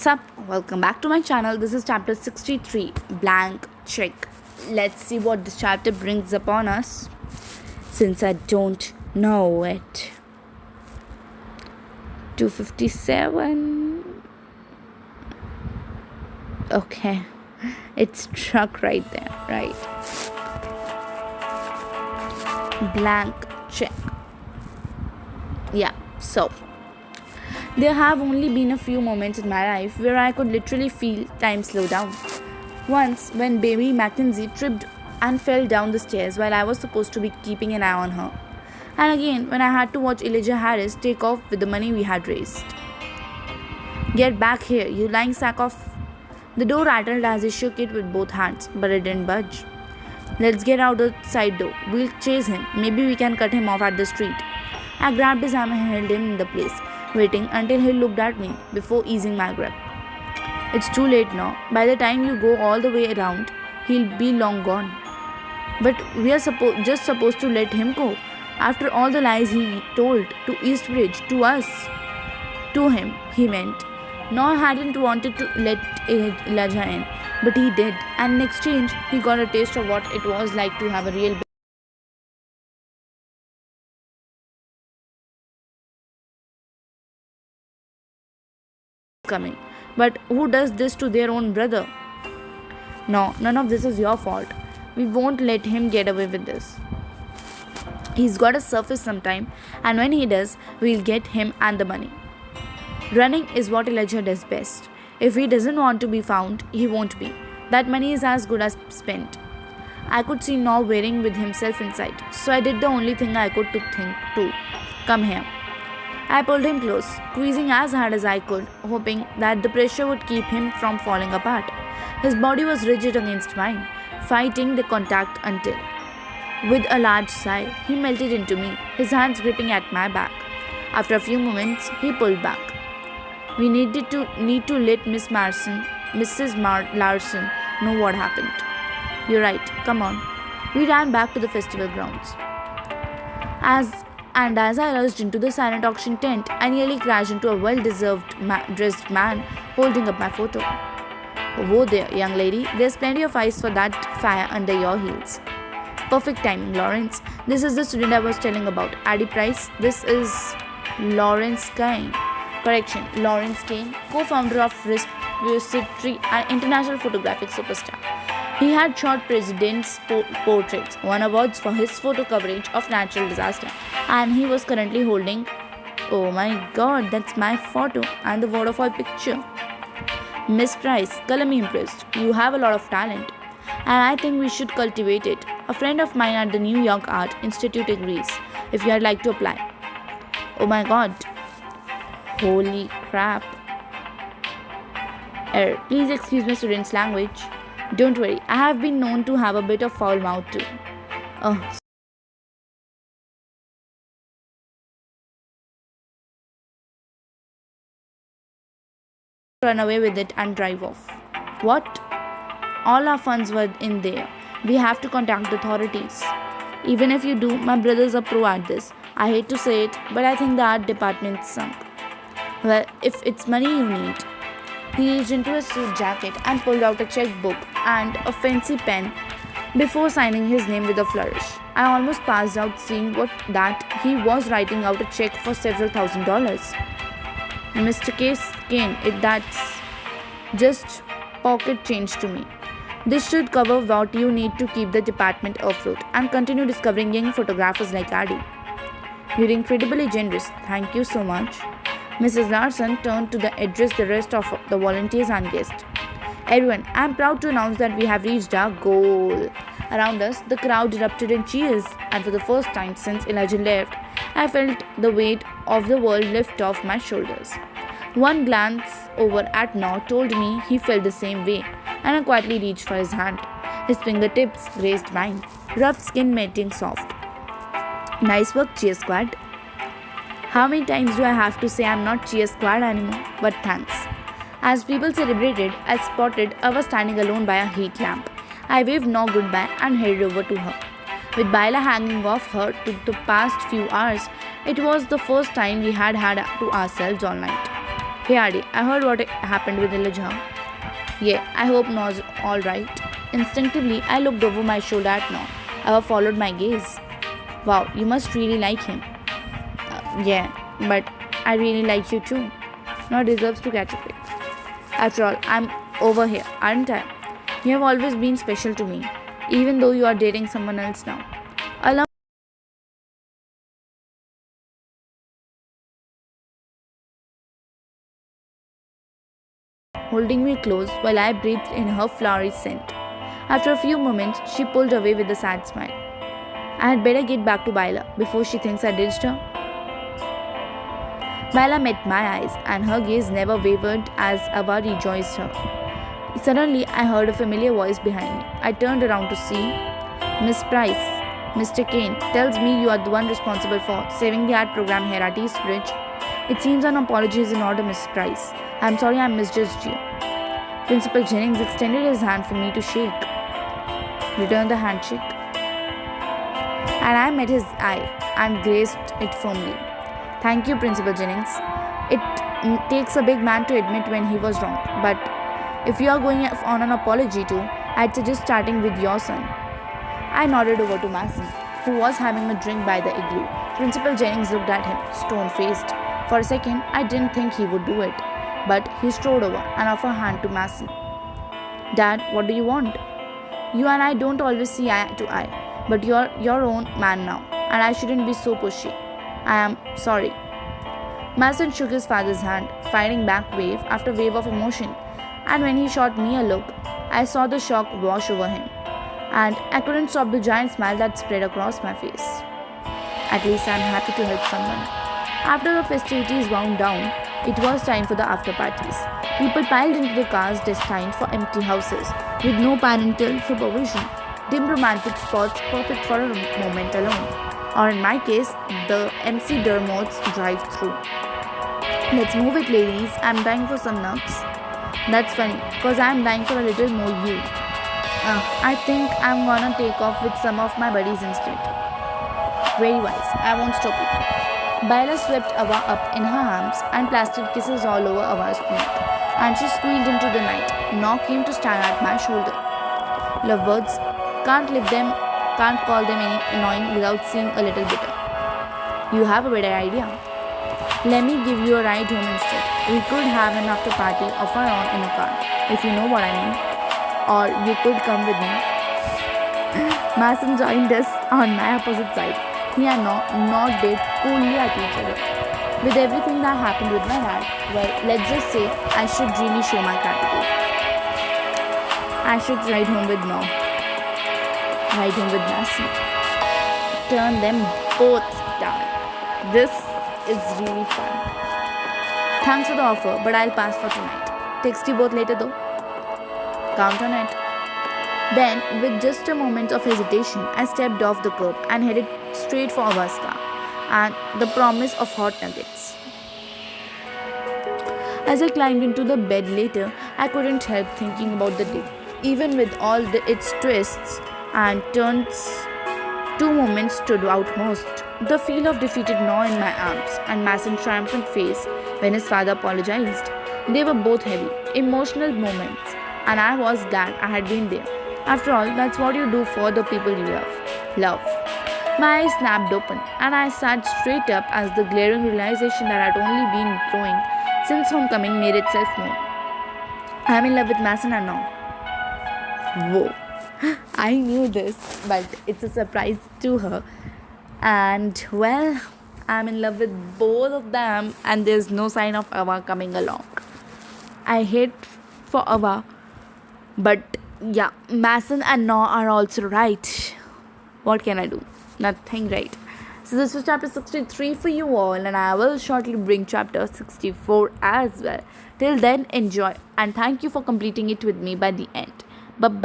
Up? Welcome back to my channel. This is chapter 63, Blank Check. Let's see what this chapter brings upon us since I don't know it. 257. Okay, it's struck right there, right? Blank check. Yeah, so there have only been a few moments in my life where I could literally feel time slow down. Once, when baby Mackenzie tripped and fell down the stairs while I was supposed to be keeping an eye on her. And again, when I had to watch Elijah Harris take off with the money we had raised. Get back here, you lying sack of. The door rattled as he shook it with both hands, but it didn't budge. Let's get out the side door. We'll chase him. Maybe we can cut him off at the street. I grabbed his arm and held him in the place, waiting until he looked at me before easing my grip. It's too late now. By the time you go all the way around, he'll be long gone. But we are just supposed to let him go. After all the lies he told to Eastbridge, to us, to him, he meant. Noah hadn't wanted to let Elijah in, but he did, and in exchange, he got a taste of what it was like to have a real coming. But who does this to their own brother? No, none of this is your fault. We won't let him get away with this. He's got to surface sometime, and when he does, we'll get him and the money. Running is what Elijah does best. If he doesn't want to be found, he won't be. That money is as good as spent. I could see Noah wearing with himself inside, so I did the only thing I could to think to. Come here. I pulled him close, squeezing as hard as I could, hoping that the pressure would keep him from falling apart. His body was rigid against mine, fighting the contact until, with a large sigh, he melted into me, his hands gripping at my back. After a few moments, he pulled back. We need to let Mrs. Larson know what happened. You're right, come on. We ran back to the festival grounds. As I rushed into the silent auction tent, I nearly crashed into a well-dressed man holding up my photo. Whoa there, young lady. There's plenty of ice for that fire under your heels. Perfect timing, Lawrence. This is the student I was telling about, Addie Price. This is Lawrence Kane. Correction, Lawrence Kane, co-founder of Repository and international photographic superstar. He had shot presidents' portraits, won awards for his photo coverage of natural disaster, and he was currently holding, oh my god, that's my photo and the waterfall picture. Miss Price, color me impressed. You have a lot of talent, and I think we should cultivate it. A friend of mine at the New York Art Institute agrees, if you'd like to apply. Oh my god. Holy crap. Please excuse my student's language. Don't worry, I have been known to have a bit of foul mouth too. Oh, run away with it and drive off. What? All our funds were in there. We have to contact the authorities. Even if you do, my brothers are pro at this. I hate to say it, but I think the art department's sunk. Well, if it's money you need. He reached into his suit jacket and pulled out a checkbook and a fancy pen before signing his name with a flourish. I almost passed out seeing that he was writing out a check for several $1,000s. Mr. Kane, that's just pocket change to me. This should cover what you need to keep the department afloat and continue discovering young photographers like Addie. You're incredibly generous. Thank you so much. Mrs. Larson turned to address the rest of the volunteers and guests. Everyone, I'm proud to announce that we have reached our goal. Around us, the crowd erupted in cheers, and for the first time since Elijah left, I felt the weight of the world lift off my shoulders. One glance over at Noah told me he felt the same way, and I quietly reached for his hand. His fingertips grazed mine, rough skin melting soft. Nice work, cheer squad. How many times do I have to say I'm not cheer squad anymore? But thanks. As people celebrated, I spotted I was standing alone by a heat lamp. I waved Noah goodbye and headed over to her. With Baila hanging off her to the past few hours, it was the first time we had to ourselves all night. Hey Adi, I heard what happened with Elijah. Yeah, I hope No's alright. Instinctively, I looked over my shoulder at No. I followed my gaze. Wow, you must really like him. Yeah, but I really like you too. No deserves to catch a break. After all, I'm over here, aren't I? You have always been special to me, even though you are dating someone else now. Allow holding me close while I breathed in her flowery scent. After a few moments, she pulled away with a sad smile. I had better get back to Baila before she thinks I ditched her. Baila met my eyes, and her gaze never wavered as Ava rejoiced her. Suddenly, I heard a familiar voice behind me. I turned around to see Miss Price. Mr. Kane tells me you are the one responsible for saving the art program here at Eastbridge. It seems an apology is in order, Miss Price. I'm sorry I misjudged you. Principal Jennings extended his hand for me to shake. Returned the handshake, and I met his eye and grasped it firmly. Thank you, Principal Jennings. It takes a big man to admit when he was wrong, but if you are going on an apology too, I'd suggest starting with your son. I nodded over to Mason, who was having a drink by the igloo. Principal Jennings looked at him, stone faced. For a second, I didn't think he would do it, but he strode over and offered a hand to Mason. Dad, what do you want? You and I don't always see eye to eye, but you're your own man now, and I shouldn't be so pushy. I am sorry. Mason shook his father's hand, fighting back wave after wave of emotion, and when he shot me a look, I saw the shock wash over him, and I couldn't stop the giant smile that spread across my face. At least I'm happy to help someone. After the festivities wound down, it was time for the after parties. People piled into the cars destined for empty houses, with no parental supervision. Dim romantic spots perfect for a moment alone. Or in my case, the MC Dermot's drive-through. Let's move it, ladies. I'm dying for some nuts. That's funny, cause I'm dying for a little more you. I think I'm gonna take off with some of my buddies instead. Very wise. I won't stop you. Baila swept Ava up in her arms and plastered kisses all over Ava's neck, and she squealed into the night. Nog came to stand at my shoulder. Lovebirds, can't call them any annoying without seeming a little bitter. You have a better idea. Let me give you a ride home instead. We could have an after party of our own in a car, if you know what I mean. Or you could come with me. Mason joined us on my opposite side. He and Nog nodded coolly at each other. With everything that happened with my dad, well, let's just say I should really show my gratitude. I should ride home with Nog. Ride home with Mason. Turn them both down. This is really fun. Thanks for the offer, but I'll pass for tonight. Text you both later though. Count on it. Then, with just a moment of hesitation, I stepped off the curb and headed straight for Avaska and the promise of hot nuggets. As I climbed into the bed later, I couldn't help thinking about the day. Even with its twists and turns, two moments stood out most. The feel of defeated Gnaw in my arms and Mason's triumphant face when his father apologized. They were both heavy, emotional moments, and I was glad I had been there. After all, that's what you do for the people you love. My eyes snapped open, and I sat straight up as the glaring realization that had only been growing since homecoming made itself known. I'm in love with Mason and Gnaw. Whoa. I knew this, but it's a surprise to her. And well, I'm in love with both of them, and there's no sign of Ava coming along. I hate for Ava, but yeah, Mason and Gnaw are also right. What can I do? Nothing, right? So this was chapter 63 for you all, and I will shortly bring chapter 64 as well. Till then, enjoy, and thank you for completing it with me by the end. Bye bye.